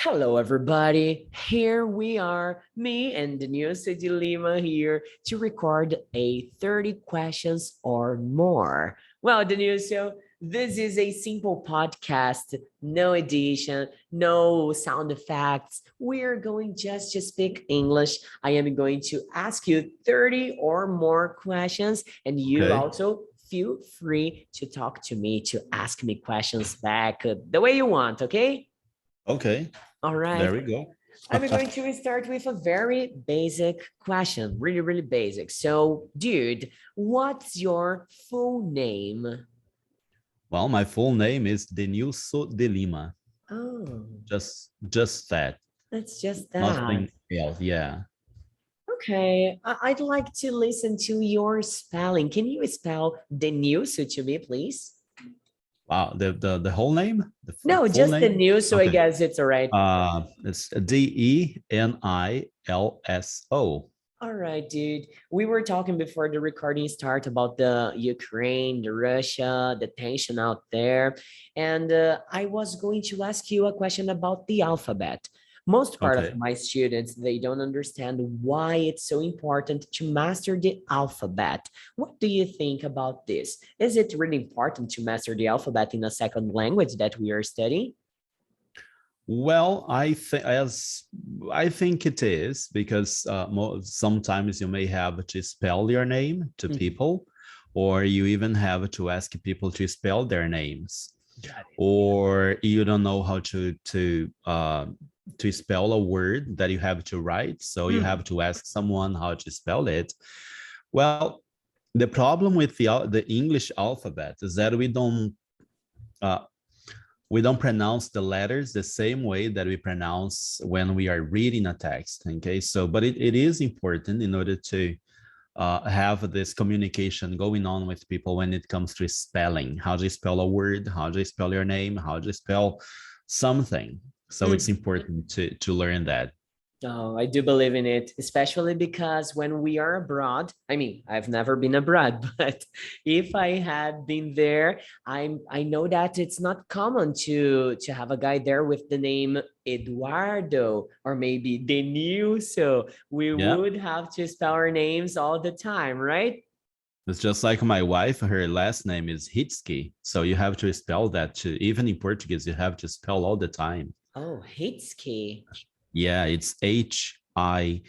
Hello, everybody. Here we are, me and Denilso de Lima here to record a 30 questions or more. Well, Denilso, this is a simple podcast, no edition, no sound effects. We're going just to speak English. I am going to ask you 30 or more questions, and you Okay. also feel free to talk to me, to ask me questions back the way you want, okay? Okay. All right. There we go. I'm going to start with a very basic question, really, really basic. So, dude, what's your full name? Well, my full name is Denilso de Lima. Oh, Just that. that's just that. Nothing else. Yeah. Okay, I'd like to listen to your spelling. Can you spell Denilso to me, please? Wow. The whole name? The No, full just the name? news, so I Okay. guess it's all right. It's Denilso. All right, dude. We were talking before the recording start about the Ukraine, the Russia, the tension out there. And I was going to ask you a question about the alphabet. Most part of Okay. my students, they don't understand why it's so important to master the alphabet. What do you think about this? Is it really important to master the alphabet in a second language that we are studying? Well, I think it is because sometimes you may have to spell your name to Mhm. people, or you even have to ask people to spell their names, Got it. or you don't know how to spell a word that you have to write, so you Hmm. have to ask someone how to spell it. Well, the problem with the English alphabet is that uh, we don't pronounce the letters the same way that we pronounce when we are reading a text. Okay, so but it is important in order to have this communication going on with people when it comes to spelling. How do you spell a word? How do you spell your name? How do you spell something? So it's important to learn that. Oh, I do believe in it, especially because when we are abroad, I mean, I've never been abroad, but if I had been there, I know that it's not common to have a guy there with the name Eduardo or maybe Denilso. We Yeah, would have to spell our names all the time, right? it's just like my wife. Her last name is Hitsky, so you have to spell that too. Even in Portuguese, you have to spell all the time. Oh, Hitski. Yeah, it's Hitzschky.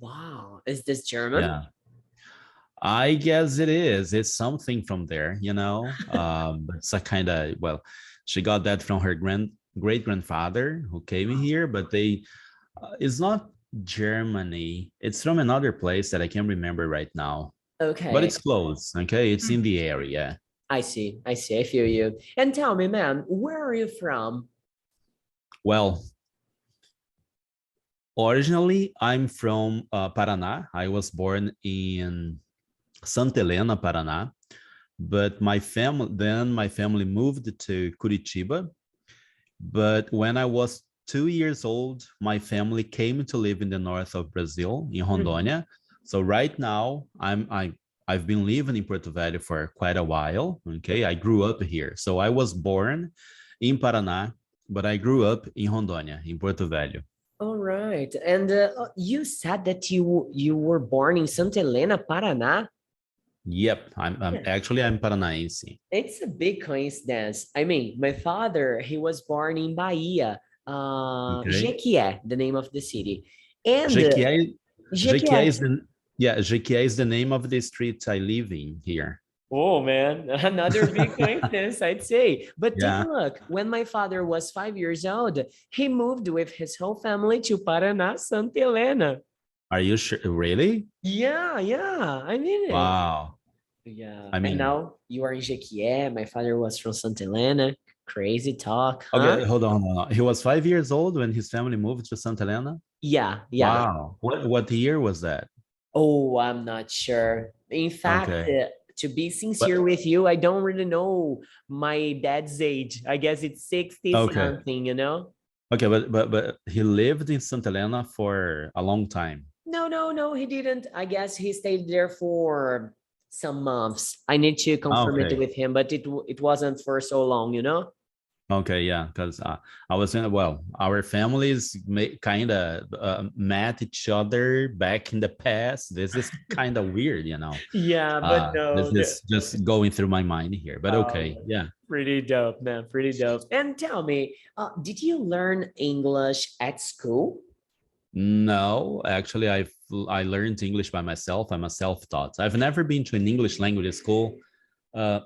Wow. Is this German? Yeah, I guess it is. It's something from there, you know. It's a kind of, well, she got that from her great grandfather who came here, but it's not Germany. It's from another place that I can't remember right now, but Okay. it's close. Okay, it's in the area. I see. I see. I feel you. And tell me, man, where are you from? Well, originally, I'm from Paraná. I was born in Santa Helena, Paraná, but my family moved to Curitiba. But when I was 2 years old, my family came to live in the north of Brazil, in Mhm. Rondônia. So right now, I've been living in Porto Velho for quite a while. Okay, I grew up here. So I was born in Paraná, but I grew up in Rondônia, in Porto Velho. All right. And you said that you were born in Santa Helena, Paraná. Yep, I'm Paranaense. It's a big coincidence. I mean, my father, he was born in Bahia, Okay. Jequié, the name of the city. And Jequié, Jequié Jequié. is Jequié is the name of the street I live in here. Oh man, another big coincidence, I'd say. But take a Yeah. look. When my father was 5 years old, he moved with his whole family to Paraná, Santa Helena. Are you sure? Really? Yeah, yeah, I mean it. Wow. Yeah, I and mean, now you are in Jequié. My father was from Santa Helena. Crazy talk, huh? okay, hold on. He was 5 years old when his family moved to Santa Helena. Yeah, yeah. Wow. What year was that? Oh, I'm not sure. In fact, Okay. to be sincere But with you, I don't really know my dad's age. I guess it's 60 okay. something, you know? Okay, but he lived in Santa Helena for a long time. No, no, no, he didn't. I guess he stayed there for some months. I need to confirm it Okay. with him, but it wasn't for so long, you know? Okay, yeah, because I was in, well, our families kind of met each other back in the past. This is kind of weird, you know. Yeah, but This no, is just going through my mind here, but okay, oh, yeah. pretty dope, man. Pretty dope. And tell me, did you learn English at school? No, actually, I learned English by myself. I'm a self-taught. I've never been to an English language school uh,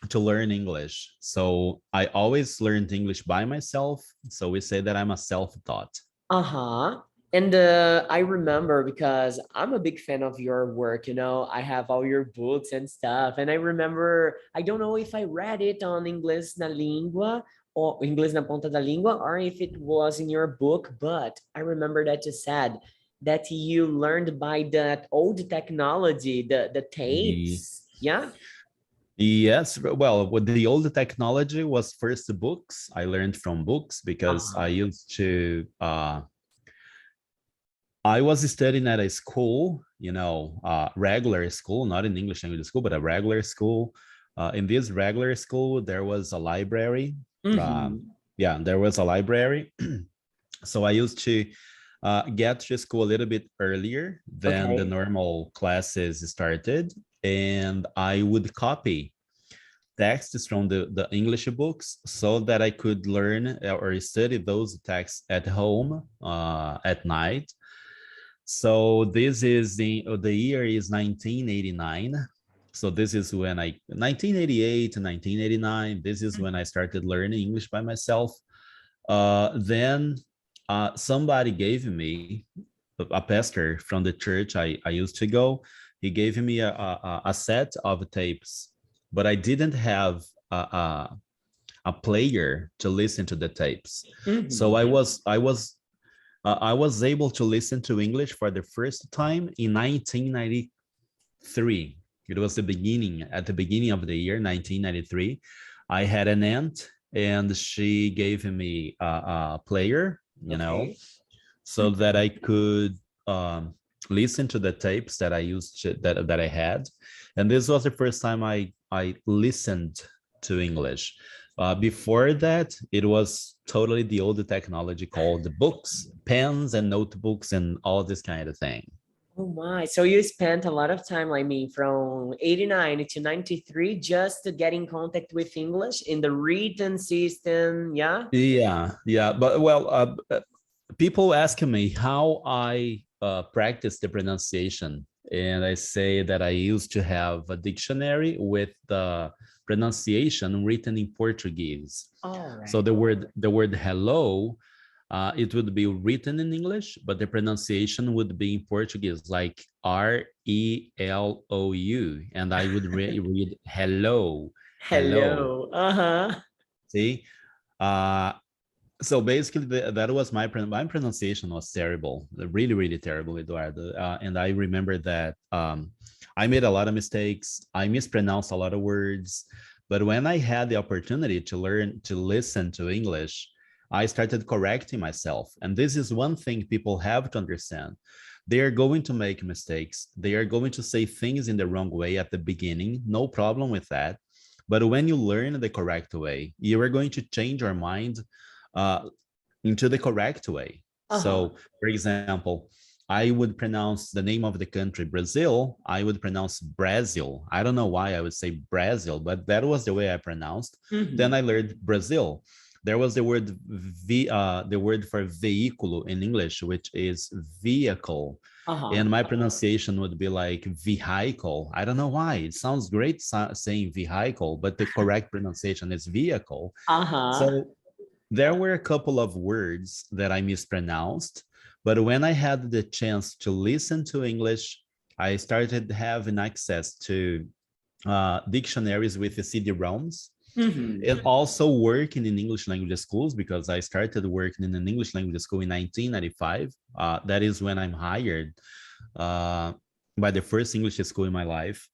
to learn English. So I always learned English by myself. So we say that I'm a self-taught. Uh-huh. And I remember because I'm a big fan of your work, you know, I have all your books and stuff. And I remember, I don't know if I read it on Inglês na Língua or Inglês na Ponta da Língua, or if it was in your book, but I remember that you said that you learned by that old technology, the Ye- tapes. Yeah. Yes, well, with the old technology was first the books. I learned from books because I Uh-huh. used to I was studying at a school, you know, regular school, not an English language school, but a regular school. In this regular school, there was a library. Mm-hmm. Yeah, there was a library. So I used to get to school a little bit earlier than the Okay. normal classes started. And I would copy texts from the English books so that I could learn or study those texts at home at night. So this is the year is 1989. So this is when 1988 to 1989, this is when I started learning English by myself. Then somebody gave me a pastor from the church I used to go. He gave me a set of tapes, but I didn't have a player to listen to the tapes. So Mm-hmm. I was able to listen to English for the first time in 1993. It was at the beginning of the year, 1993. I had an aunt and she gave me a player, you know, Okay. so that I could listen to the tapes that that I had. And this was the first time I listened to English. Before that, it was totally the old technology called the books, pens, and notebooks, and all this kind of thing. Oh my. So you spent a lot of time, I mean, from 89 to 93 just to get in contact with English in the written system. Yeah. Yeah, yeah. But well, people ask me how I practice the pronunciation, and I say that I used to have a dictionary with the pronunciation written in Portuguese. All So right. the word hello, it would be written in English, but the pronunciation would be in Portuguese, like RELOU, and I would read hello, hello. Hello. Uh-huh. See, uh, so basically that was my pronunciation was terrible, really really terrible, Eduardo. And I remember that I made a lot of mistakes, I mispronounced a lot of words, but when I had the opportunity to learn to listen to English, I started correcting myself. And this is one thing people have to understand: they are going to make mistakes, they are going to say things in the wrong way at the beginning, no problem with that. But when you learn the correct way, you are going to change your mind uh, into the correct way. Uh-huh. So, for example, I would pronounce the name of the country Brazil. I would pronounce Brazil. I don't know why I would say Brazil, but that was the way I pronounced. Then Mm-hmm. I learned Brazil. There was the word the word for veículo in English, which is vehicle, Uh-huh. and my pronunciation would be like vehicle. I don't know why. It sounds great saying vehicle, but the correct pronunciation is vehicle. Uh-huh. So there were a couple of words that I mispronounced, but when I had the chance to listen to English, I started having access to dictionaries with the CD-ROMs, Mm-hmm. and also working in English language schools, because I started working in an English language school in 1995. That is when I'm hired uh, by the first English school in my life.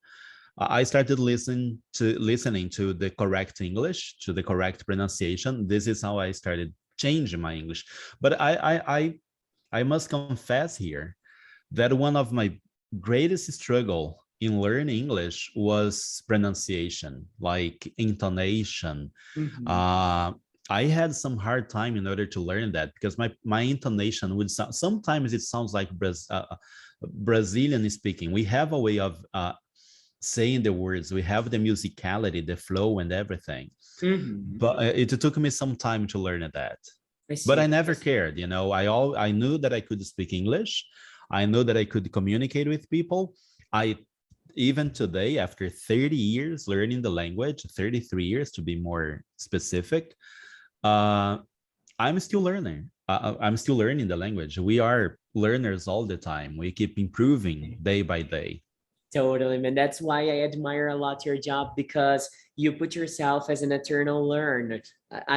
I started listening to the correct English, to the correct pronunciation. This is how I started changing my English. But I must confess here that one of my greatest struggle in learning English was pronunciation, like intonation. Mhm. I had some hard time in order to learn that because my intonation would sound, sometimes it sounds like Brazilian speaking. We have a way of saying the words. We have the musicality, the flow, and everything. Mhm. But it took me some time to learn that. I But I see. never cared, you know. I knew that I could speak English. I knew that I could communicate with people. I even today, after 30 years learning the language, 33 years to be more specific, uh, I'm still learning. I'm still learning the language. We are learners all the time. We keep improving day by day. Totally, man. That's why I admire a lot your job because you put yourself as an eternal learner.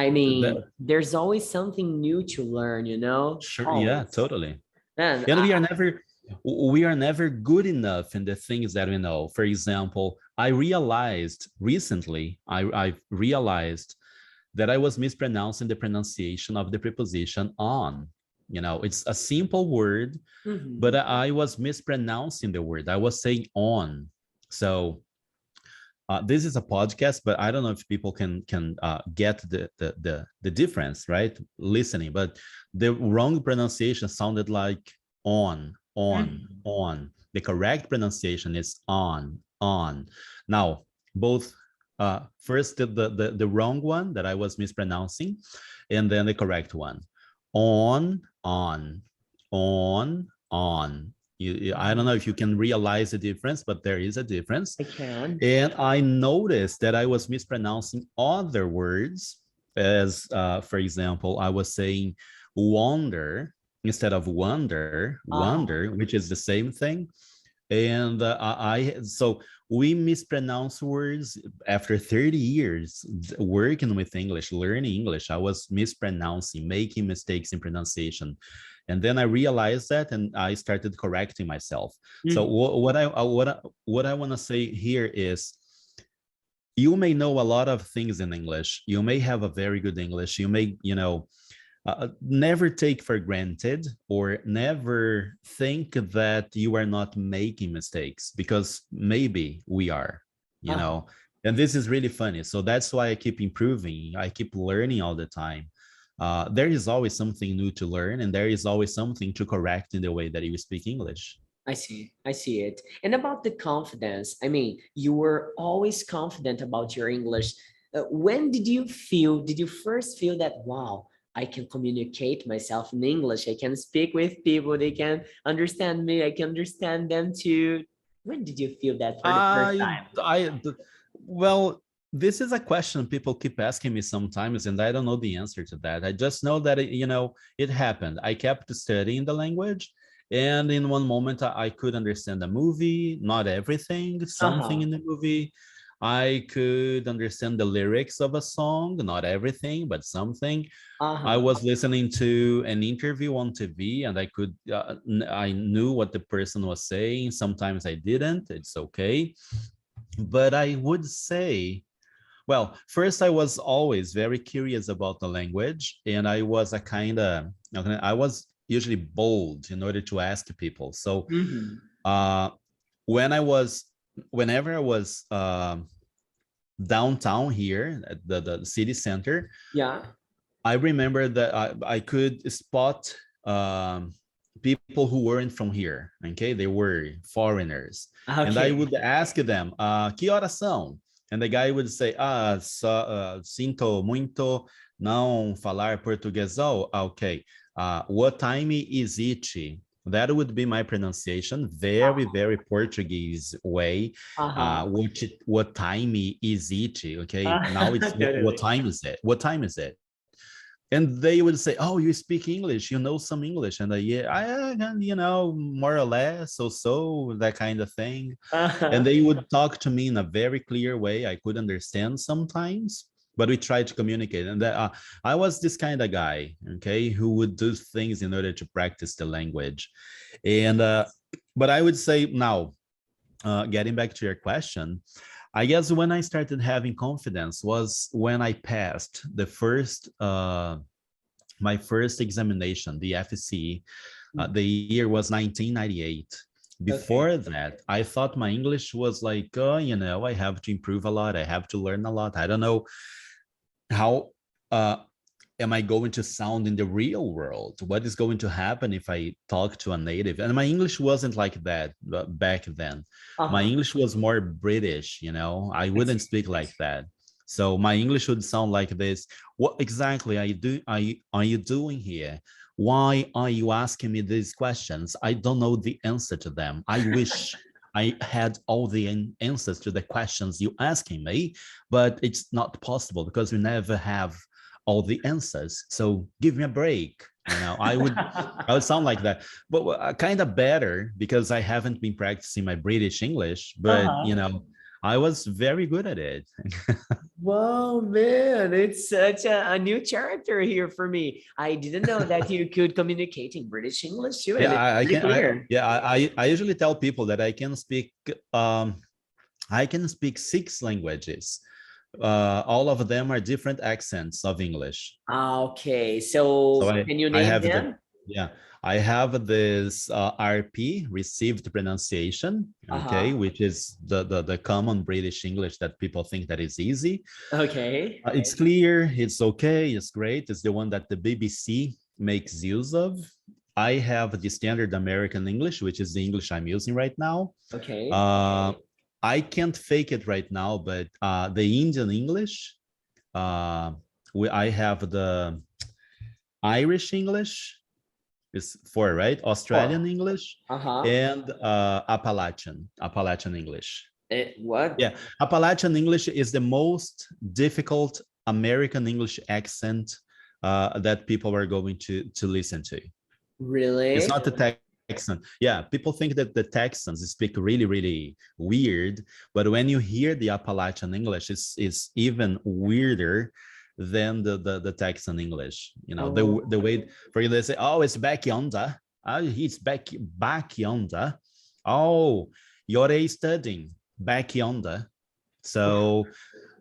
I mean, That, there's always something new to learn, you know? sure, yeah, Always. totally. Man, And we are never good enough in the things that we know. For example, I realized recently, I've realized that I was mispronouncing the pronunciation of the preposition on. You know, it's a simple word, but mhm. I was mispronouncing the word. I was saying on. So this is a podcast, but I don't know if people can get the difference, right? Listening, but the wrong pronunciation sounded like on, on, Mhm. on. The correct pronunciation is on, on. Now, both first the wrong one that I was mispronouncing, and then the correct one. On, on, on. I don't know Mhm. if you can realize the difference, but there is a difference. I can. And I noticed that I was mispronouncing other words, as for example, I was saying wonder instead of wonder, Uh-huh. which is the same thing. And so we mispronounce words after 30 years working with English, learning English. I was mispronouncing, making mistakes in pronunciation. And then I realized that and I started correcting myself. So Mhm. what I want to say here is you may know a lot of things in English. You may have a very good English. You may, never take for granted or never think that you are not making mistakes because maybe we are, you Uh-huh. know, and this is really funny. So that's why I keep improving. I keep learning all the time. There is always something new to learn, and there is always something to correct in the way that you speak English. I see. I see it. And about the confidence, I mean, you were always confident about your English. When did you first feel that, wow, I can communicate myself in English. I can speak with people. They can understand me. I can understand them too. When did you feel that for the first I, time? I, well, this is a question people keep asking me sometimes, and I don't know the answer to that. I just know that it happened. I kept studying the language, and in one moment, I could understand the movie, not everything, something Uh-huh. in the movie. I could understand the lyrics of a song, not everything, but something. I Uh-huh. was listening to an interview on TV, and I knew what the person was saying. Sometimes I didn't. It's okay. But I would say, well, first I was always very curious about the language, and I was a kind of, I was usually bold in order to ask people. So Mhm. uh, when I was, whenever I was downtown here at the city center, Yeah. I remember that I could spot people who weren't from here. Okay, they were foreigners, and I Okay. would ask them, "Que horas são?" And the guy would say, sinto muito não falar português. Oh, okay. What time is it? That would be my pronunciation, very, Uh-huh. very Portuguese way. Uh-huh. What time is it? Okay, now it's what Totally. time is it? What time is it? And they would say, "Oh, you speak English, you know some English," and yeah, I can, more or less, so that kind of thing. And Uh-huh. they would talk to me in a very clear way. I could understand sometimes, but we tried to communicate. And I was this kind of guy, okay, who would do things in order to practice the language. And but I would say now, getting back to your question, I guess when I started having confidence was when I passed the first my first examination, the FCE. The year was 1998. Before that, I thought my English was like, you know, I have to improve a lot. I have to learn a lot. I don't know how am I going to sound in the real world? What is going to happen if I talk to a native? And my English wasn't like that back then. My Uh-huh. English was more British, you know, I wouldn't speak like that. So my English would sound like this. What exactly are you doing here? Why are you asking me these questions? I don't know the answer to them. I wish I had all the answers to the questions you asking me, but it's not possible because we never have all the answers. So give me a break. You know, I would sound like that, but kind of better because I haven't been practicing my British English, but you Uh-huh. know, I was very good at it. Wow, man, it's such a new character here for me. I didn't know that you could communicate in British English too, Yeah, and it's I pretty can. clear. I usually tell people that um, I can speak 6 languages. All of them are different accents of English. Okay, So so can you I name have them? yeah, I have this RP, received pronunciation, okay, Uh-huh. which is the common British English that people think that is easy. Okay. It's clear, it's okay, it's great. It's the one that the BBC makes use of. I have the standard American English, which is the English I'm using right now. Okay. Uh, I can't fake it right now, but the Indian English, uh, I have the Irish English is 4, right? Australian Four. English Uh-huh. and Appalachian English. What? Yeah, Appalachian English is the most difficult American English accent that people are going to listen to. It's Really? not the Texan. Yeah, people think that the Texans speak really, really weird, but when you hear the Appalachian English, it's even weirder than the Texan English. You know, the Oh. way for you they say, oh, it's back yonder. Oh, he's back yonder. Oh, you're a studying back yonder. So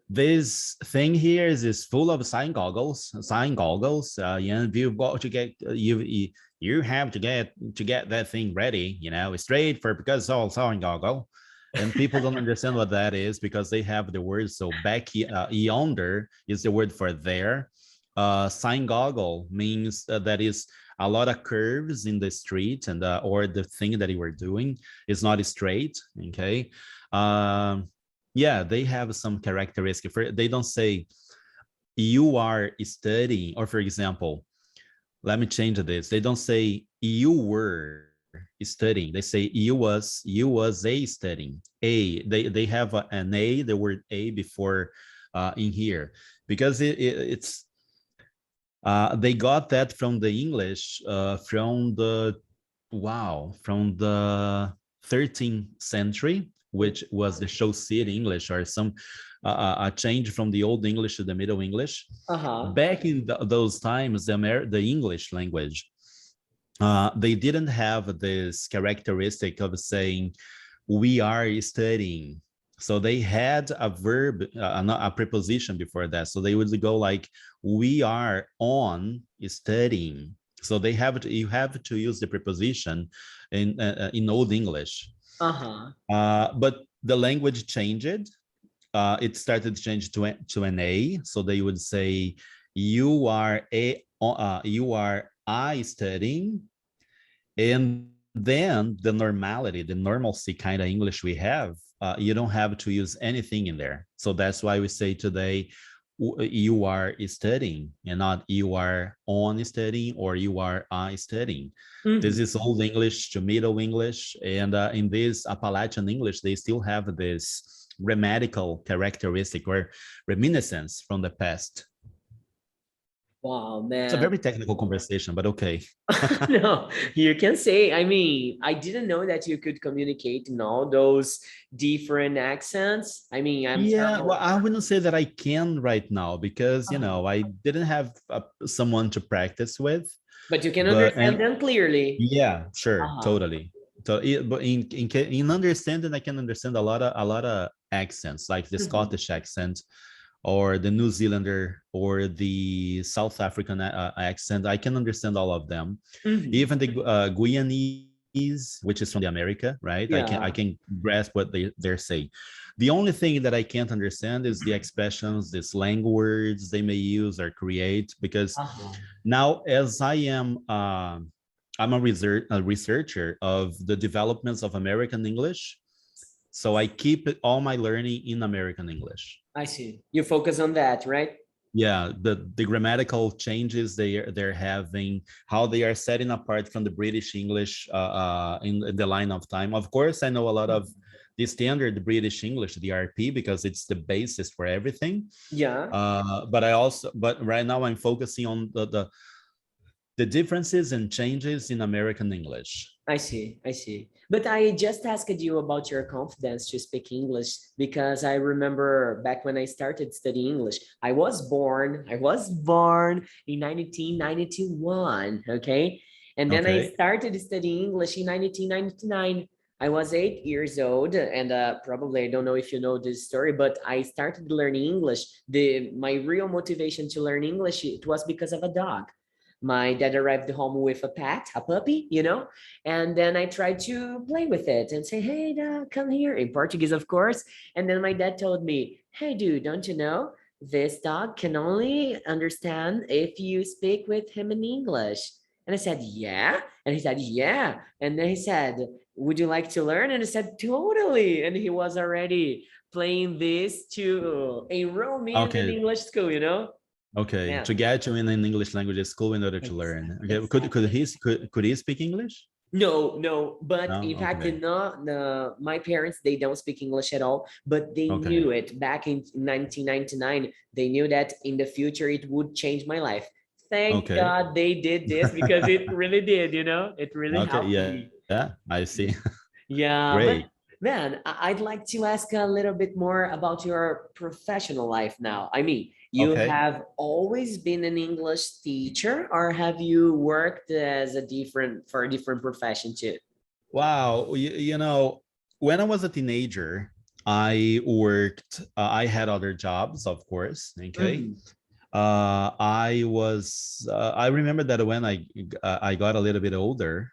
this thing here is full of sign goggles. You've got to get you have to get that thing ready. You know, straight for because it's all sign goggle, and people don't understand what that is because they have the word. So back yonder is the word for there. Sign goggle means that is a lot of curves in the street and or the thing that you were doing is not straight. Okay. Yeah, they have some characteristic. They don't say you are studying, or for example, let me change this. They don't say you were studying. They say you was a studying. They have an a, the word a before in here because it's they got that from the English from the from the 13th century, which was the show city English or some a change from the old English to the Middle English. Uh-huh. Back in those times, the English language, they didn't have this characteristic of saying we are studying. So they had a verb, a preposition before that. So they would go like, we are on studying. So they have to, you have to use the preposition in Old English. Uh-huh. But the language changed. It started to change to an A. So they would say, you are I studying. And then the normality, the normalcy kind of English we have, you don't have to use anything in there. So that's why we say today, you are studying and not you are on studying or you are studying. This Mhm. is Old English to Middle English. And in this Appalachian English, they still have this grammatical characteristic or reminiscence from the past. Wow, It's a man. very technical conversation, but okay. No, you can say, I mean, I didn't know that you could communicate in all those different accents. I mean, I'm Yeah, from, well, I wouldn't say that I can right now because, you uh-huh. know, I didn't have someone to practice with, But you can but understand and them clearly. yeah, sure, Uh-huh. totally. So, but in understanding, I can understand a lot of accents, like the Mhm. Scottish accent, or the New Zealander, or the South African accent. I can understand all of them. Mhm. Even the Guyanese which is from the America, right? I Yeah. can grasp what they're saying. The only thing that I can't understand is the expressions, the slang words they may use or create, because Uh-huh. now as I'm a researcher of the developments of American English. So I keep all my learning in American English. I see. You focus on that, right? Yeah, the grammatical changes they're having, how they are setting apart from the British English in the line of time. Of course, I know a lot of the standard British English, the RP, because it's the basis for everything. Yeah. But right now I'm focusing on the differences and changes in American English. I see, I see. But I just asked you about your confidence to speak English because I remember back when I started studying English, I was born in 1991, okay? And then I Okay. started studying English in 1999. I was 8 years old, and probably I don't know if you know this story, but I started learning English. My real motivation to learn English, it was because of a dog. My dad arrived home with a pet, a puppy, and then I tried to play with it and say, hey, dog, come here, in Portuguese, of course. And then my dad told me, hey, dude, don't you know this dog can only understand if you speak with him in English? And I said, yeah. And he said, yeah. And then he said, would you like to learn? And I said, totally. And he was already playing this to enroll me in an Okay. English school. Okay, Yeah. to get you in an English language school in order to learn. Okay, Exactly. could he speak English? No, no, but No. in fact, Okay. my parents, they don't speak English at all, but they Okay. knew it back in 1999. They knew that in the future it would change my life. Thank Okay. God they did this because it really did. It really Okay. helped Yeah. me. I see. Yeah, but Great. man, I'd like to ask a little bit more about your professional life now. I mean, you Okay. have always been an English teacher, or have you worked as for a different profession too? Wow. When I was a teenager, I worked. I had other jobs, of course. Okay. Mhm. I remember that when I got a little bit older,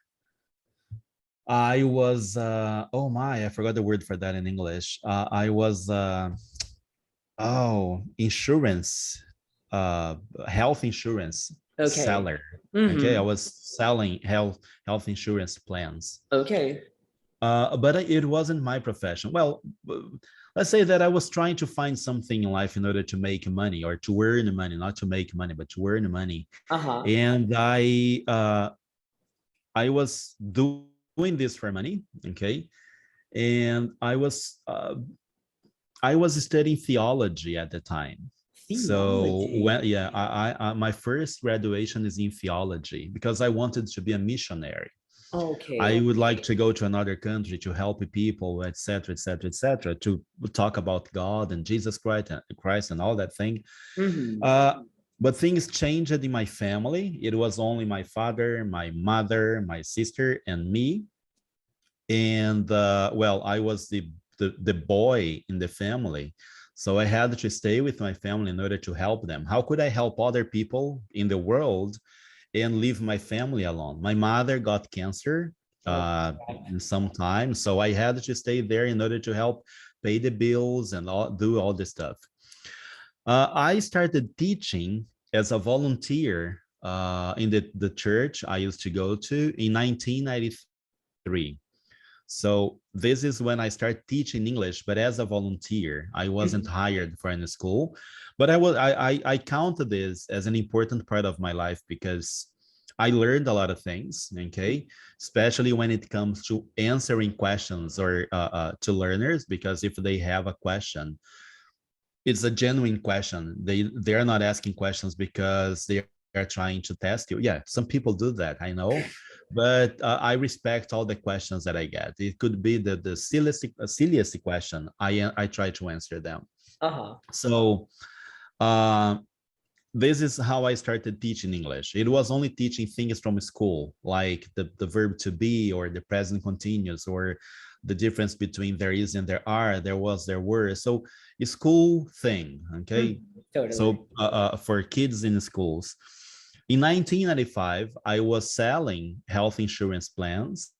I was oh my, I forgot the word for that in English. I was insurance, uh health insurance Okay. seller. Okay, I Mm-hmm. was selling health insurance plans. Okay. But it wasn't my profession. Well, let's say that I was trying to find something in life in order to make money or to earn money, not to make money, but to earn money. Uh-huh. And I was doing this for money. Okay, and I was studying theology at the time. So Theology. yeah, my first graduation is in theology because I wanted to be a missionary. I Okay. would like to go to another country to help people, etc., etc., etc., to talk about God and Jesus Christ and all that thing. Mm-hmm. Uh, but things changed in my family. It was only my father, my mother, my sister, and me. And well, I was the boy in the family, so I had to stay with my family in order to help them. How could I help other people in the world and leave my family alone? My mother got cancer Oh, in some time, so I had to stay there in order to help pay the bills and do all this stuff. I started teaching as a volunteer in the church I used to go to in 1993. So this is when I started teaching English, but as a volunteer. I wasn't mhm. hired for any school, but I counted this as an important part of my life because I learned a lot of things, okay, especially when it comes to answering questions or to learners, because if they have a question, it's a genuine question. They're not asking questions because they are trying to test you. Yeah, some people do that, I know, but I respect all the questions that I get. It could be the silliest question. I try to answer them. Uh-huh. So uh, this is how I started teaching English. It was only teaching things from school, like the verb to be or the present continuous or the difference between there is and there are, there was, there were. So a school thing, okay? Totally. So for kids in schools. In 1995, I was selling health insurance plans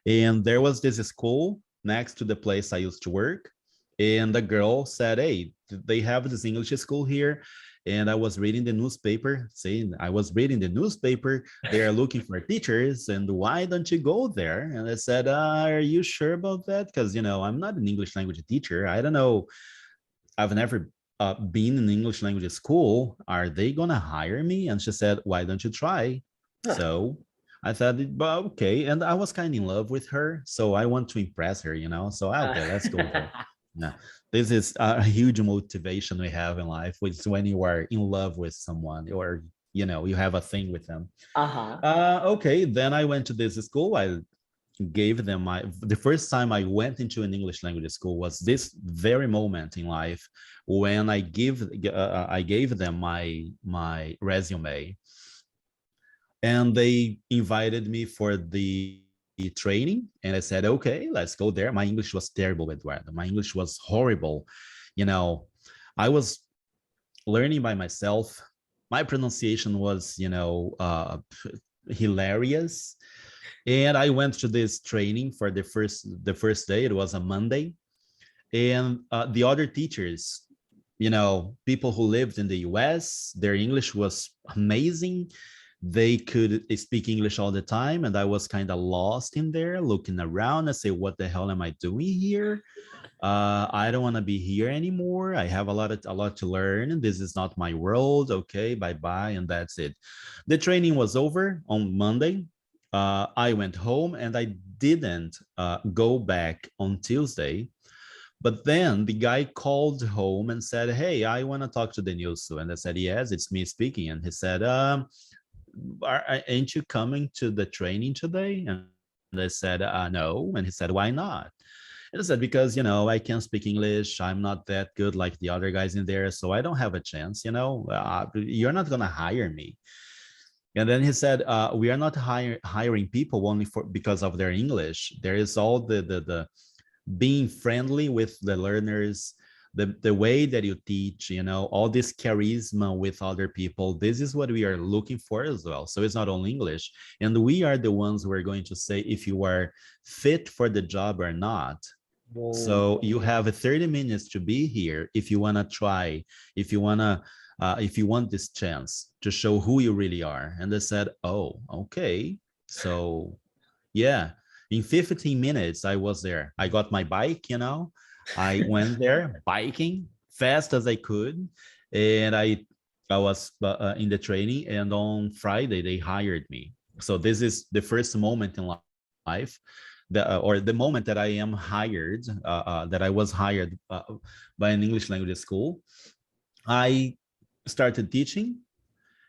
And there was this school next to the place I used to work. And the girl said, hey, they have this English school here. And I was reading the newspaper, saying, I was reading the newspaper. They are looking for teachers. And why don't you go there? And I said, are you sure about that? Because, you know, I'm not an English language teacher. I don't know. I've never been in English language school. Are they going to hire me? And she said, why don't you try? Huh. So I thought, well, okay. And I was kind of in love with her. So I want to impress her, you know? So, okay, let's go there. No, this is a huge motivation we have in life, which is when you are in love with someone or, you know, you have a thing with them. Uh-huh. Okay, then I went to this school. I gave them the first time I went into an English language school was this very moment in life when I gave them my resume, and they invited me for the training, and I said, okay, let's go there. My English was terrible, Eduardo. My English was horrible. You know, I was learning by myself. My pronunciation was, you know, hilarious. And I went to this training for the first day. It was a Monday, and the other teachers, you know, people who lived in the US, their English was amazing. They could speak English all the time, and I was kind of lost in there, looking around and say, what the hell am I doing here? I don't want to be here anymore. I have a lot to learn. This is not my world. Okay, bye-bye, and that's it. The training was over on Monday. I went home and I didn't go back on Tuesday. But then the guy called home and said, hey, I want to talk to Denilso. And I said, yes, it's me speaking. And he said, aren't you coming to the training today? And I said, no. And he said, why not? And I said, because, you know, I can't speak English. I'm not that good like the other guys in there. So I don't have a chance, you know, you're not going to hire me. And then he said, we are not hiring people only because of their English. There is all the being friendly with the learners, the way that you teach, you know, all this charisma with other people. This is what we are looking for as well. So it's not only English. And we are the ones who are going to say if you are fit for the job or not. Whoa. So you have 30 minutes to be here if you want to try, if you want to, if you want this chance to show who you really are. And they said, oh, okay. So yeah, in 15 minutes, I was there. I got my bike, you know, I went there biking fast as I could. And I was in the training, and on Friday, they hired me. So this is the first moment in life or the moment that I am hired, that I was hired by an English language school. I started teaching.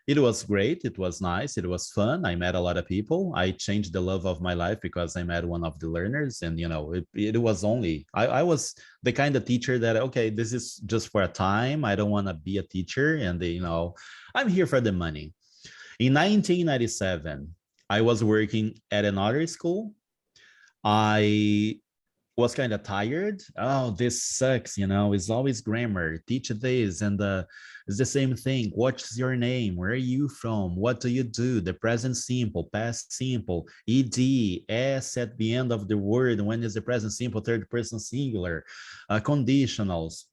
It was great. It was nice. It was fun. I met a lot of people. I changed the love of my life because I met one of the learners. And, you know, it was only, I was the kind of teacher that, okay, this is just for a time. I don't want to be a teacher. And, you know, I'm here for the money. In 1997, I was working at another school. I was kind of tired. Oh, this sucks, you know, it's always grammar, teach this, and it's the same thing. What's your name? Where are you from? What do you do? The present simple, past simple, ed, s at the end of the word. When is the present simple, third person singular, conditionals.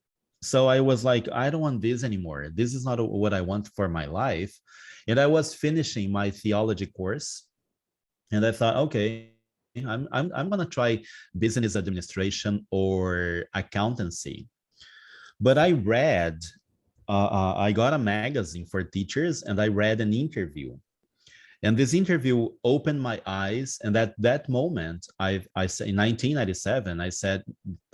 So I was like, I don't want this anymore. This is not what I want for my life. And I was finishing my theology course, and I thought, okay, I'm gonna try business administration or accountancy. But I read, I got a magazine for teachers, and I read an interview. And this interview opened my eyes. And at that moment, I said, in 1997, I said,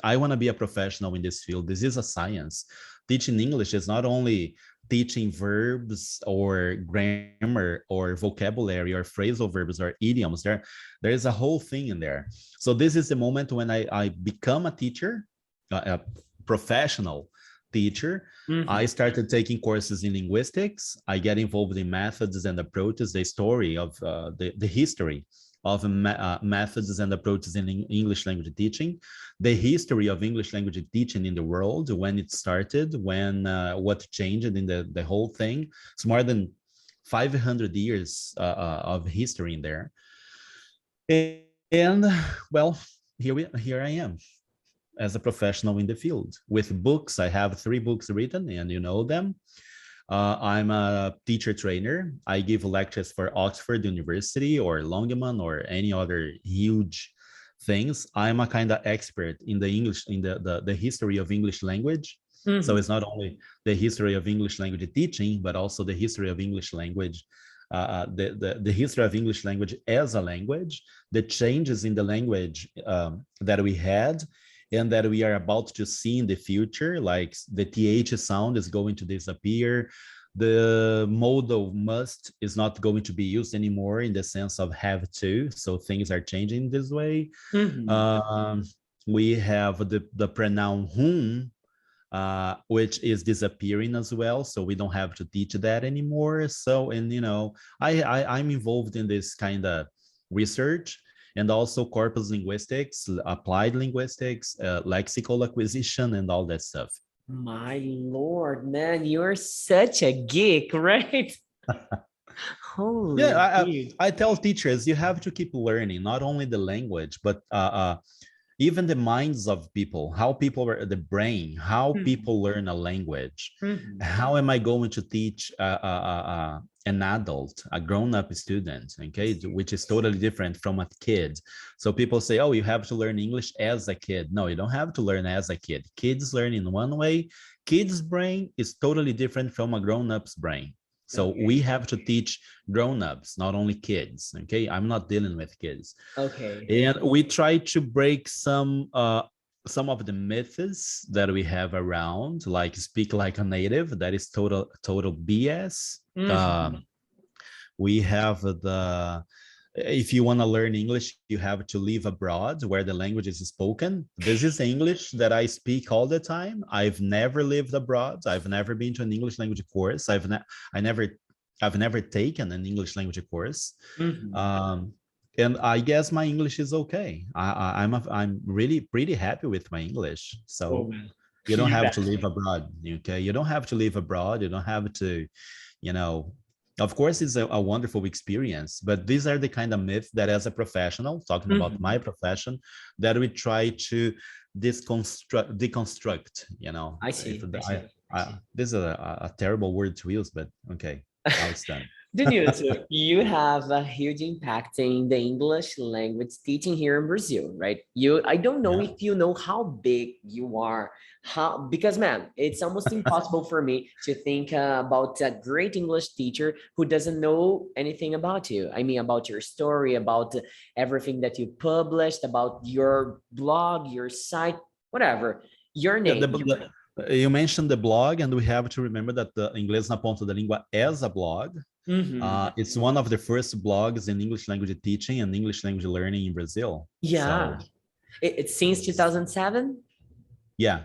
I want to be a professional in this field. This is a science. Teaching English is not only teaching verbs or grammar or vocabulary or phrasal verbs or idioms. There is a whole thing in there. So this is the moment when I become a teacher, a professional teacher. I started taking courses in linguistics. I get involved in methods and approaches, the story of the history of methods and approaches in English language teaching, the history of English language teaching in the world, when it started, when what changed in the whole thing. It's more than 500 years of history in there. And well, here I am as a professional in the field with books. I have 3 books written, and you know them. I'm a teacher trainer. I give lectures for Oxford University or Longman or any other huge things. I'm a kind of expert in the English, in the history of English language. So it's not only the history of English language teaching, but also the history of English language, the history of English language as a language, the changes in the language that we had and that we are about to see in the future, like the TH sound is going to disappear. The modal must is not going to be used anymore in the sense of have to. So things are changing this way. We have the pronoun whom, which is disappearing as well. So we don't have to teach that anymore. So, and you know, I'm involved in this kind of research, and also corpus linguistics, applied linguistics, lexical acquisition, and all that stuff. My Lord, man, you're such a geek, right? Holy Yeah, dude. I tell teachers, you have to keep learning, not only the language, but even the minds of people, how people are, the brain, how people learn a language. How am I going to teach an adult, a grown-up student, okay, which is totally different from a kid? So people say, oh, you have to learn English as a kid. No, you don't have to learn as a kid. Kids learn in one way. Kids' brain is totally different from a grown-up's brain. So we have to teach grown-ups, not only kids, okay? I'm not dealing with kids. Okay. And we try to break some of the myths that we have around, like speak like a native. That is total BS. We have if you want to learn English, you have to live abroad where the language is spoken. This is English that I speak all the time. I've never lived abroad. I've never been to an English language course. I've never taken an English language course. And I guess my English is okay. I'm really pretty happy with my English. So you don't have to live abroad, okay? You don't have to live abroad. You don't have to, you know, of course, it's a wonderful experience, but these are the kind of myths that as a professional, talking about my profession, that we try to deconstruct, you know. I see. This is a terrible word to use, but okay, now it's done. Denilso, you have a huge impact in the English language teaching here in Brazil, right? I don't know if you know how big you are, because man, it's almost impossible for me to think about a great English teacher who doesn't know anything about you. I mean, about your story, about everything that you published, about your blog, your site, whatever, your name. You mentioned the blog, and we have to remember that the Inglês na Ponta da Língua as a blog. It's one of the first blogs in English language teaching and English language learning in Brazil. Yeah. So, it's since 2007? Yeah.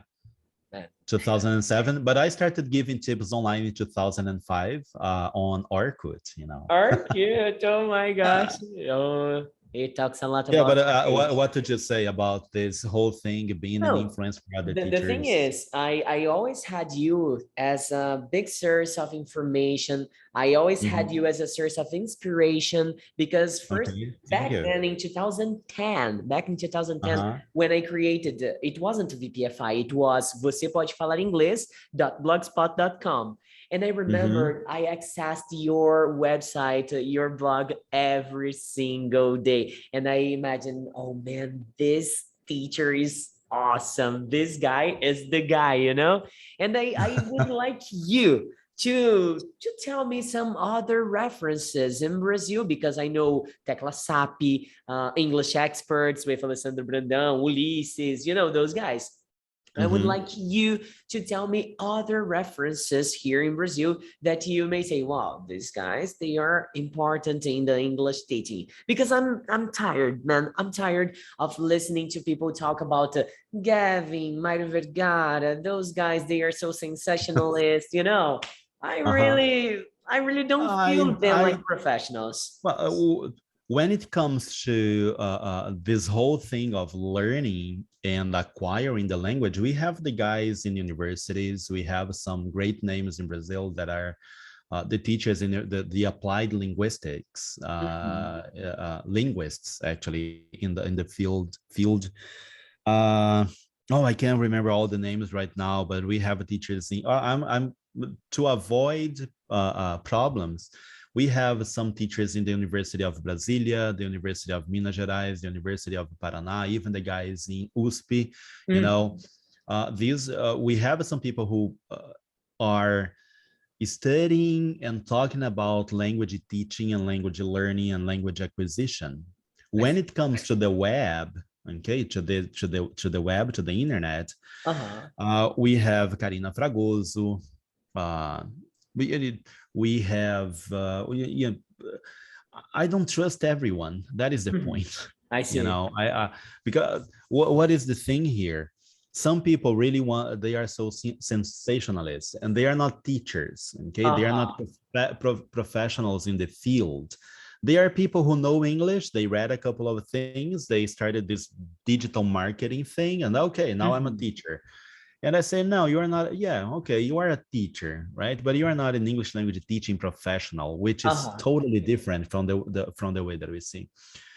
2007, but I started giving tips online in 2005 on Orkut, you know. Orkut, oh my gosh. Oh. It talks a lot about. Yeah, but what did you say about this whole thing being an influence for other teachers? The thing is, I always had you as a big source of information. I always had you as a source of inspiration, because first, back then in 2010, when I created, it wasn't VPFI, it was Você Pode Falar Inglês.blogspot.com. And I remember I accessed your website, your blog every single day. And I imagine, oh man, this teacher is awesome. This guy is the guy, you know? And I would like you to tell me some other references in Brazil, because I know Tecla Sapi, English experts with Alessandro Brandão, Ulisses, you know, those guys. I would like you to tell me other references here in Brazil that you may say, wow, these guys, they are important in the English teaching. Because I'm tired, man. I'm tired of listening to people talk about Gavin, Mario Vergara, those guys, they are so sensationalist, you know. I really don't feel them like professionals. Well, when it comes to this whole thing of learning and acquiring the language, we have the guys in universities. We have some great names in Brazil that are the teachers in the applied linguistics, linguists actually in the field. Oh, I can't remember all the names right now, but we have teachers in, I'm to avoid problems. We have some teachers in the University of Brasilia, the University of Minas Gerais, the University of Paraná, even the guys in USP, you know, we have some people who are studying and talking about language teaching and language learning and language acquisition. When it comes to the web, okay, to the web, to the internet, we have Karina Fragoso. We have I don't trust everyone. That is the point. I see. You know, because what is the thing here? Some people really they are so sensationalist, and they are not teachers. Okay, they are not professionals in the field. They are people who know English. They read a couple of things. They started this digital marketing thing, and okay, now I'm a teacher. And I say, no, you are not. Yeah, okay, you are a teacher, right? But you are not an English language teaching professional, which is totally different from the way that we see.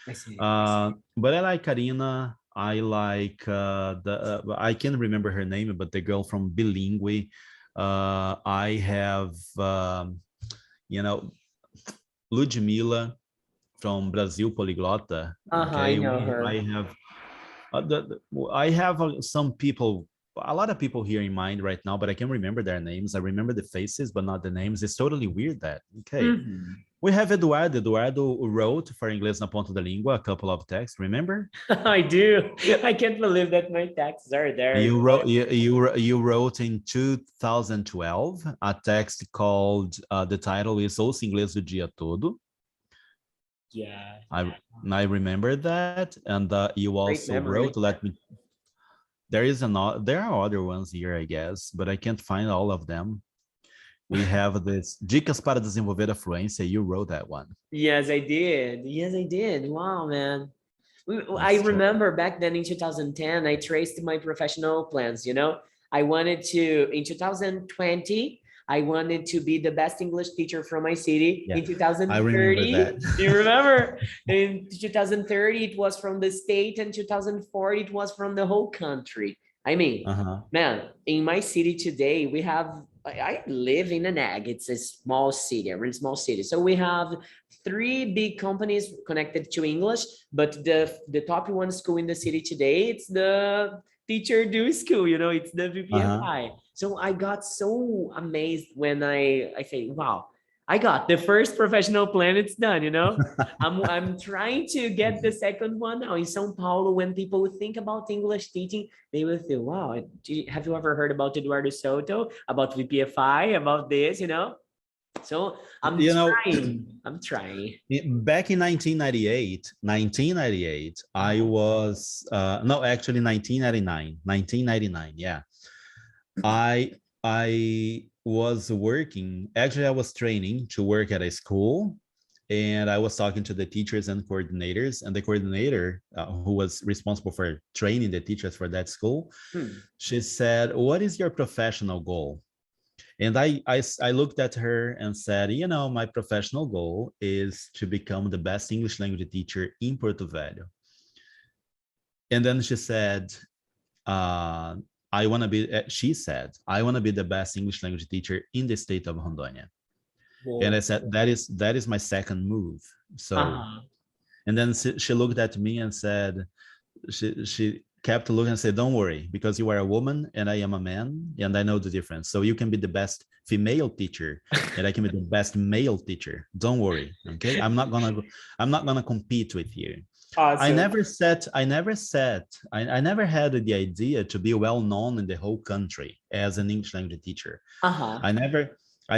I see. But I like Karina. I like I can't remember her name, but the girl from Bilingue. I have you know, Ludmila from Brasil Poliglota. I know her. I have some people, a lot of people here in mind right now, but I can't remember their names. I remember the faces, but not the names. It's totally weird that, okay. We have Eduardo. Eduardo wrote for Inglês na Ponta da Língua a couple of texts, remember? I do. I can't believe that my texts are there. You wrote in 2012 a text called, the title is Ouça Inglês o Dia Todo. Yeah. I remember that. And you also wrote, there are other ones here, I guess, but I can't find all of them. We have this Dicas para desenvolver a fluência. You wrote that one. Yes, I did. Yes, I did. Wow, man. I remember back then in 2010, I traced my professional plans, you know. I wanted to, in 2020, I wanted to be the best English teacher from my city. In 2030, I remember that. You remember? In 2030, it was from the state, and 2040, it was from the whole country. I mean, man, in my city today, we have, I live in an egg. It's a small city, a really small city. So we have 3 big companies connected to English, but the top one school in the city today, it's the teacher do school, you know, it's the VPFI. So I got so amazed when I say, wow, I got the first professional plan, it's done, you know. I'm trying to get the second one now in São Paulo. When people think about English teaching, they will feel, wow, have you ever heard about Eduardo Soto, about VPFI, about this, you know? So I'm trying. Back in 1998, I was, no, actually 1999, yeah. I was working, actually I was training to work at a school, and I was talking to the teachers and coordinators, and the coordinator who was responsible for training the teachers for that school, she said, what is your professional goal? And I looked at her and said, you know, my professional goal is to become the best English language teacher in Porto Velho. And then she said, she said, I want to be the best English language teacher in the state of Rondônia. Whoa. And I said, that is my second move. So, and then she looked at me and said, she kept looking and said, don't worry, because you are a woman and I am a man, and I know the difference. So you can be the best female teacher and I can be the best male teacher. Don't worry. Okay. I'm not gonna compete with you. Awesome. I never had the idea to be well known in the whole country as an English language teacher. I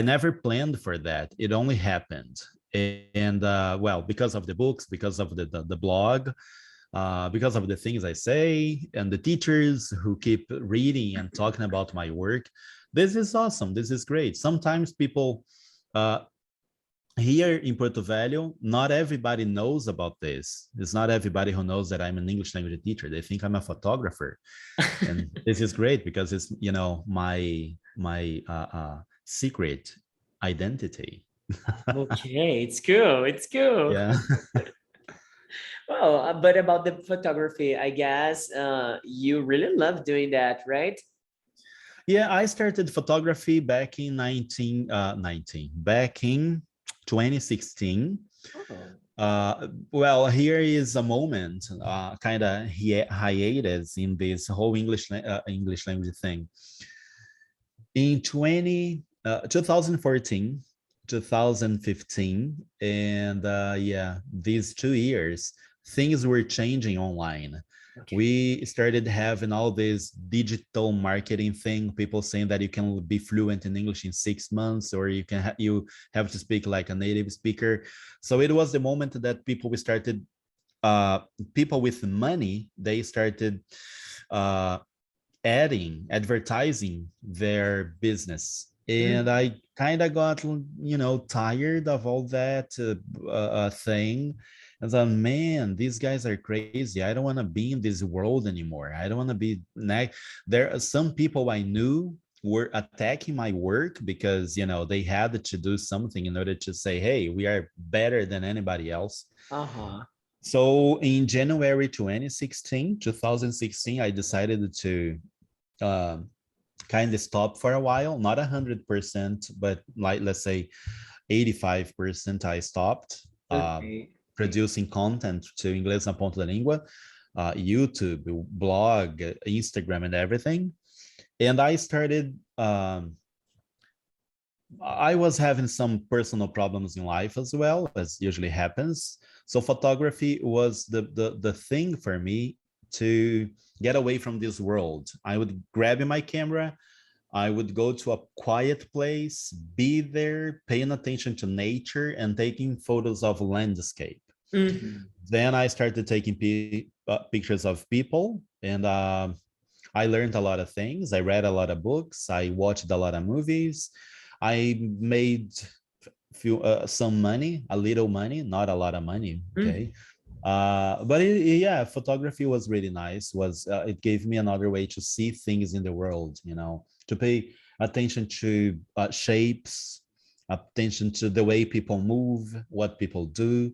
never planned for that. It only happened. And well, because of the books, because of the blog, because of the things I say, and the teachers who keep reading and talking about my work. This is awesome. This is great. Sometimes people here in Porto Velho, not everybody knows about this. It's not everybody who knows that I'm an English language teacher. They think I'm a photographer. And this is great because it's, you know, my secret identity. Okay, it's cool. It's cool. Yeah. Well, but about the photography, I guess you really love doing that, right? Yeah, I started photography back in 2016. Oh, Well, here is a moment, kind of hiatus in this whole English language thing. In 2014, 2015, and yeah, these 2 years, things were changing online. okay. We started having all this digital marketing thing, people saying that you can be fluent in English in 6 months, or you have to speak like a native speaker. So it was the moment that uh, people with money, they started uh, advertising their business. And Mm. I kind of got, tired of all that thing. And thought, man, these guys are crazy. I don't want to be in this world anymore. I don't want to be there are some people I knew were attacking my work because, they had to do something in order to say, hey, we are better than anybody else. Uh-huh. So in January 2016, I decided to um, kind of stopped for a while, not 100%, but like, let's say 85%. I stopped Okay. producing content to Inglês na Ponta da Língua, YouTube, blog, Instagram, and everything. And I started, I was having some personal problems in life as well, as usually happens. So photography was the thing for me to get away from this world. I would grab my camera, I would go to a quiet place, be there, paying attention to nature and taking photos of landscape. Mhm. Then I started taking pictures of people, and I learned a lot of things. I read a lot of books. I watched a lot of movies. I made some money, a little money, not a lot of money. Okay. Mhm. But yeah, photography was really nice. Was It gave me another way to see things in the world, to pay attention to shapes, attention to the way people move, what people do,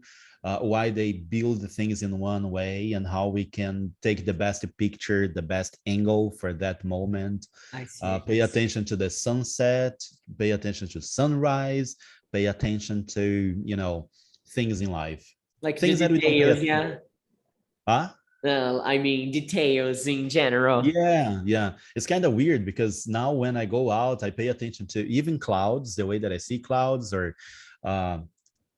why they build things in one way, and how we can take the best picture, the best angle for that moment. I see. Pay attention to the sunset, pay attention to sunrise, pay attention to, things in life, Like the things that we don't pay details, attention. yeah. Huh? I mean, details in general. Yeah, yeah. It's kind of weird because now when I go out, I pay attention to even clouds, the way that I see clouds, or uh,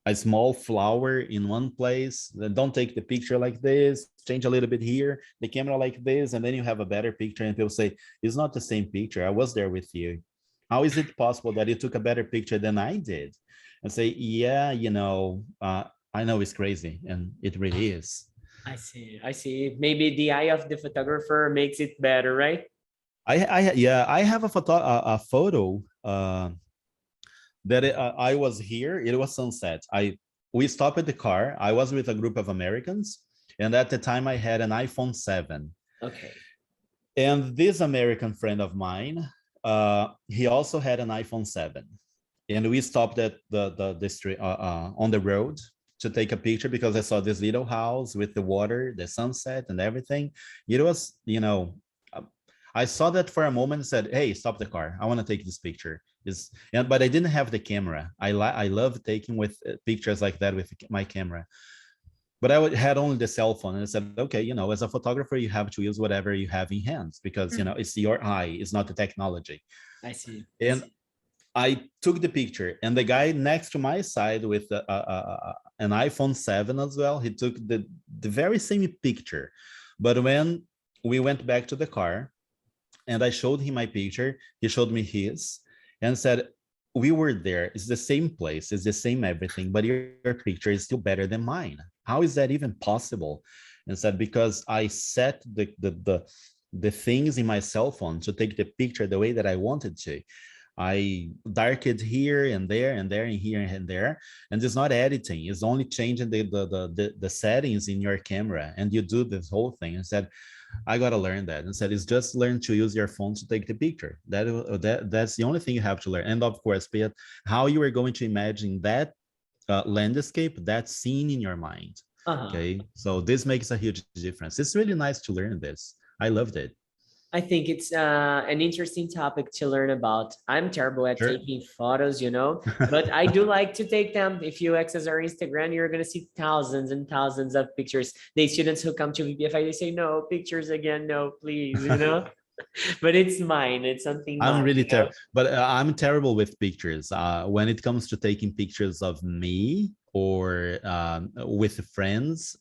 a small flower in one place. Then don't take the picture like this, change a little bit here, the camera like this, and then you have a better picture. And people say, it's not the same picture. I was there with you. How is it possible that you took a better picture than I did? And say, yeah, I know it's crazy, and it really is. I see. I see. Maybe the eye of the photographer makes it better, right? Yeah, I have a photo that I was here. It was sunset. We stopped at the car. I was with a group of Americans, and at the time I had an iPhone 7. Okay. And this American friend of mine, he also had an iPhone 7, and we stopped at the street on the road to take a picture because I saw this little house with the water, the sunset, and everything. It was, I saw that for a moment and said, "Hey, stop the car! I want to take this picture." But I didn't have the camera. I love taking with pictures like that with my camera. But had only the cell phone, and I said, okay, as a photographer, you have to use whatever you have in hands because Mhm. it's your eye, it's not the technology. I see. I And see. I took the picture, and the guy next to my side with an iPhone 7 as well, he took the very same picture. But when we went back to the car, and I showed him my picture, he showed me his, and said, we were there. It's the same place. It's the same everything, but your picture is still better than mine. How is that even possible? And said, because I set the things in my cell phone to take the picture the way that I wanted to. I darkened here and there and there and here and there, and it's not editing. It's only changing the settings in your camera, and you do this whole thing. And said, I gotta learn that. And said, it's just learn to use your phone to take the picture. That's the only thing you have to learn. And of course, but how you are going to imagine that landscape, that scene in your mind. Uh-huh. Okay, so this makes a huge difference. It's really nice to learn this. I loved it. I think it's an interesting topic to learn about. I'm terrible at Sure. taking photos, you know, but I do like to take them. If you access our Instagram, you're going to see thousands and thousands of pictures. The students who come to VPFI, they say, no, pictures again, no, please, you know, but it's mine. It's something I'm mine, really you know? terrible, but I'm terrible with pictures. When it comes to taking pictures of me or with friends,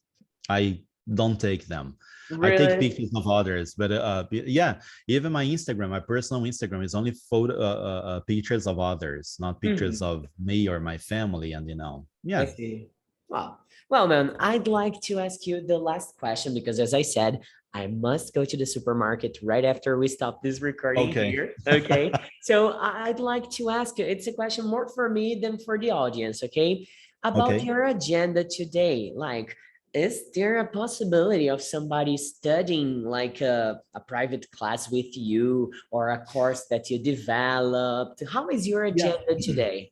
I don't take them. I take Really? pictures of others, but yeah, even my Instagram, my personal Instagram is only photo pictures of others, not pictures Mhm. of me or my family. And I yeah. see. Wow. Well, man, I'd like to ask you the last question because, as I said, I must go to the supermarket right after we stop this recording Okay. here. Okay. So I'd like to ask you, it's a question more for me than for the audience. Okay. About Okay. your agenda today. Like, is there a possibility of somebody studying like a private class with you or a course that you developed? How is your Yeah. agenda today?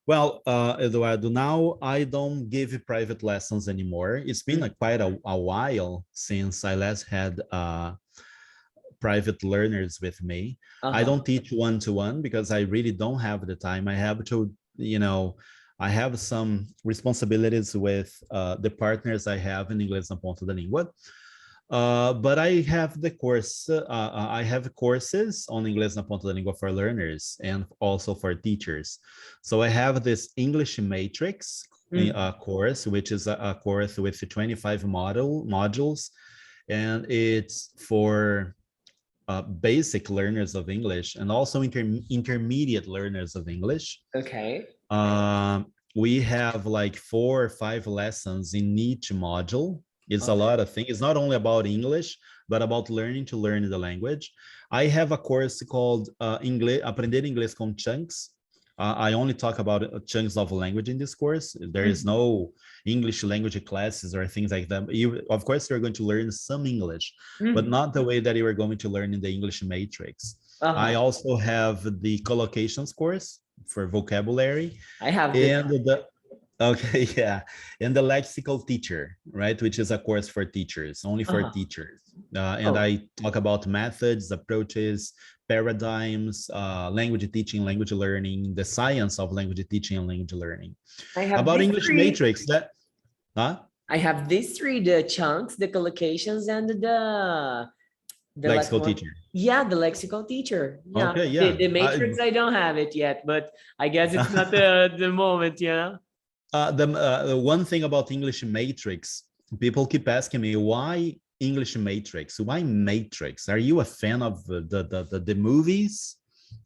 Well, Eduardo, now I don't give private lessons anymore. It's been Mm. quite a while since I last had private learners with me. I Uh-huh. don't teach one-to-one because I really don't have the time. I have to, I have some responsibilities with the partners I have in Inglês na Ponta da Língua. But I have the course, I have courses on Inglês na Ponta da Língua for learners and also for teachers. So I have this English Matrix Mm. course, which is a course with 25 modules, and it's for basic learners of English and also intermediate learners of English. Okay. We have like 4 or 5 lessons in each module. It's a Okay. lot of things. It's not only about English, but about learning to learn the language. I have a course called Aprender Inglês com Chunks. I only talk about chunks of language in this course. There is Mhm. no English language classes or things like that. Of course, you're going to learn some English, but Mhm. not the way that you are going to learn in the English matrix. I Uh-huh. also have the collocations course for vocabulary I have this. and the okay, yeah, and the lexical teacher, right, which is a course for teachers, only for Uh-huh. teachers. And Oh, I talk about methods, approaches, paradigms, language teaching, language learning, the science of language teaching and language learning. I have About these English three. matrix, that huh? I have these three, the chunks, the collocations, and the last Lexical one. teacher. Yeah, the lexical teacher. Yeah. Okay, The yeah. the matrix, I don't have it yet, but I guess it's not the moment, you know? The one thing about English matrix, people keep asking me why English matrix? Why matrix? Are you a fan of the movies?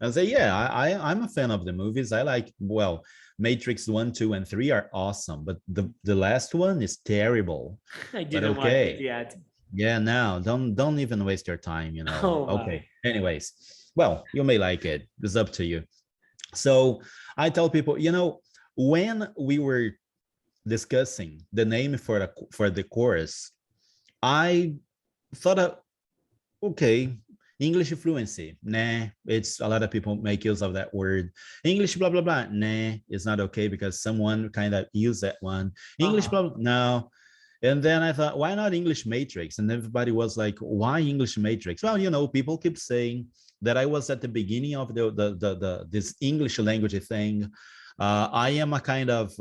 I say, yeah, I'm a fan of the movies. I like, well, Matrix 1, 2, and 3 are awesome, but the last one is terrible. I But didn't watch it okay. yet. Yeah, no, don't even waste your time. Oh Okay. my. Anyways, well, you may like it. It's up to you. So I tell people, when we were discussing the name for the course, I thought of, okay, English fluency. Nah, it's a lot of people make use of that word. English blah blah blah. Nah, it's not okay because someone kind of used that one. English Uh-huh. blah blah. No. And then I thought, why not English matrix? And everybody was like, why English matrix? Well, people keep saying that I was at the beginning of the this English language thing. I am a kind of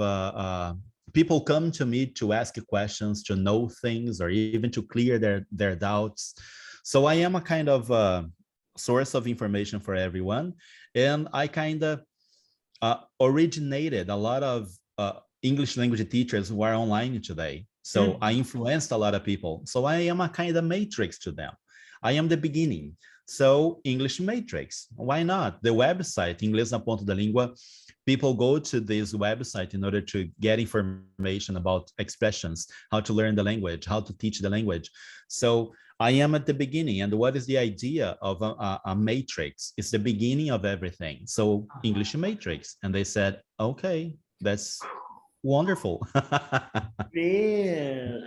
people come to me to ask questions, to know things, or even to clear their doubts. So I am a kind of source of information for everyone, and I kind of originated a lot of English language teachers who are online today. So I Mhm. influenced a lot of people. So I am a kind of matrix to them. I am the beginning. So English matrix, why not? The website, Inglês na Ponta da Língua, people go to this website in order to get information about expressions, how to learn the language, how to teach the language. So I am at the beginning. And what is the idea of a matrix? It's the beginning of everything. So Uh-huh. English matrix. And they said, okay, that's wonderful. Man,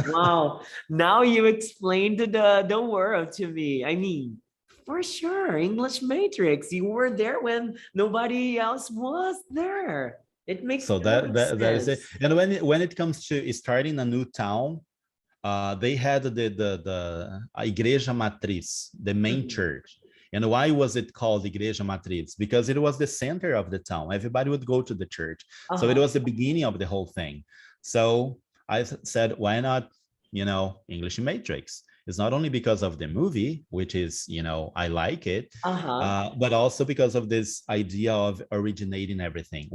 wow. Now you explained the world to me. I mean, for sure, English Matrix. You were there when nobody else was there. It makes So total that is it. sense. And when it comes to starting a new town, they had the Igreja Matriz, the main Mhm. church. And why was it called Igreja Matriz? Because it was the center of the town. Everybody would go to the church. So it Uh-huh. was the beginning of the whole thing. So I said, why not, English Matrix? It's not only because of the movie, which is, I like it, Uh-huh. but also because of this idea of originating everything.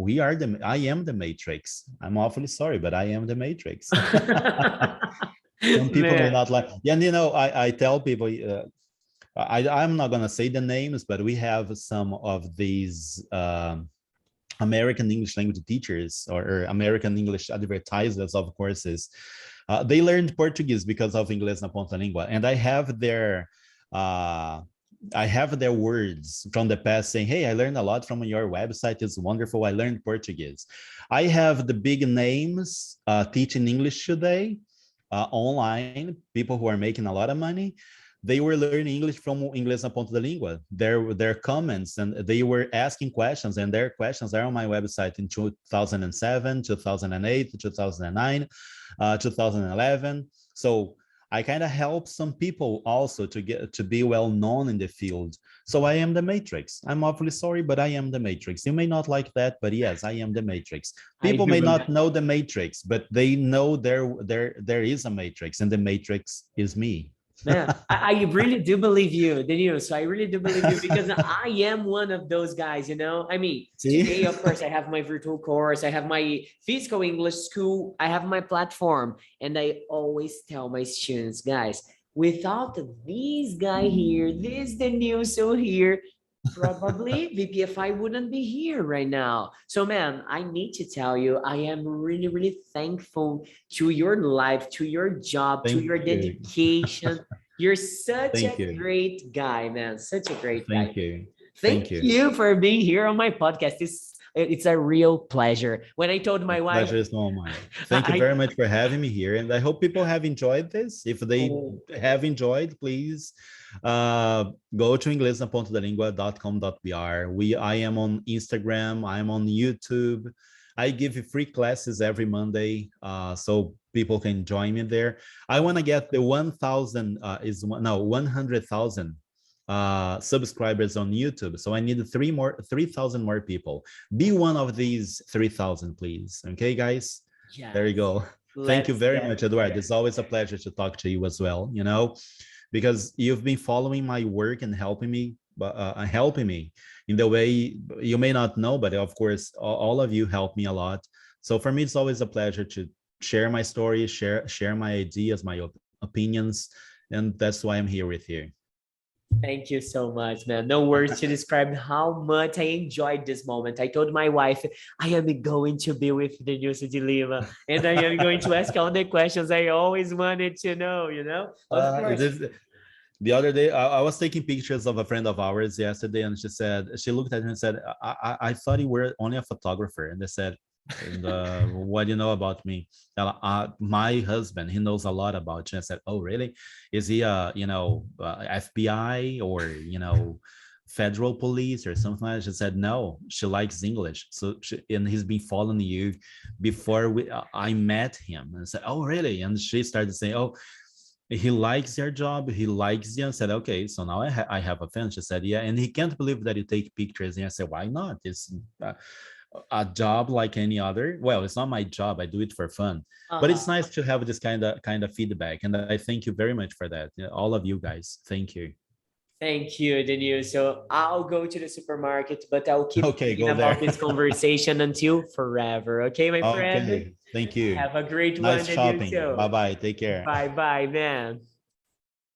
I am the Matrix. I'm awfully sorry, but I am the Matrix. Some people may Man. not like, yeah, and I tell people, I'm not gonna say the names, but we have some of these American English language teachers or American English advertisers of courses. They learned Portuguese because of Inglês na Ponta Língua, and uh, I have their words from the past saying, "Hey, I learned a lot from your website. It's wonderful. I learned Portuguese." I have the big names teaching English today online, people who are making a lot of money. They were learning English from Inglês na Ponta da Língua. Their comments, and they were asking questions, and their questions are on my website in 2007, 2008, 2009, 2011. So I kind of help some people also to be well known in the field. So I am the Matrix. I'm awfully sorry, but I am the Matrix. You may not like that, but yes, I am the Matrix. I People do may believe. not know the Matrix, but they know there is a Matrix, and the Matrix is me. Man, I really do believe you, Denilso. I really do believe you because I am one of those guys, you know? I mean, See? today, of course, I have my virtual course, I have my physical English school, I have my platform, and I always tell my students, guys, without this guy here, this Denilso here, probably VPFI wouldn't be here right now. So, man, I need to tell you, I am really, really thankful to your life, to your job, to Thank your you. dedication. You're such a Thank you. great guy, man. Such a great guy. Thank you. Thank Thank you. you for being here on my podcast. It's a real pleasure. When I told The my wife, pleasure is all mine. Thank you I very much for having me here. And I hope people have enjoyed this. If they oh, have enjoyed, please go to inglesnapontadalingua.com.br. I am on Instagram. I am on YouTube. I give free classes every Monday, so people can join me there. I want to get the 100,000 subscribers on YouTube. So I need 3,000 more people. Be one of these 3,000, please. Okay, guys? There you yes, go. Thank you let's very get much, Eduardo. there. It's always a pleasure to talk to you as well, because you've been following my work and helping me in the way you may not know, but of course, all of you help me a lot. So for me, it's always a pleasure to share my story, share my ideas, my opinions, and that's why I'm here with you. Thank you so much, man. No words to describe how much I enjoyed this moment. I told my wife, I am going to be with the Denilso de Lima, and I am going to ask all the questions I always wanted to know, you know? Of course. The other day, I was taking pictures of a friend of ours yesterday, and she looked at me and said, I thought you were only a photographer. And they said, and what do you know about me? My husband, he knows a lot about you. I said, oh, really? Is he FBI or federal police or something like that? She said, no, she likes English. And he's been following you before I met him. And I said, oh, really? And she started saying, oh, he likes your job, he likes you. And said, okay, so now I have a fan. She said, yeah, and he can't believe that you take pictures. And I said, why not? It's a job like any other. Well, it's not my job, I do it for fun, but Uh-huh. it's nice to have this kind of feedback, and I thank you very much for that. All of you guys, thank you. Thank you, Denilso. So I'll go to the supermarket, but I'll keep Okay, thinking go there. about this conversation until forever. Okay, my friend? Okay, thank you. Have a great one, Nice shopping. Bye Denilso. bye, take care. Bye bye, man.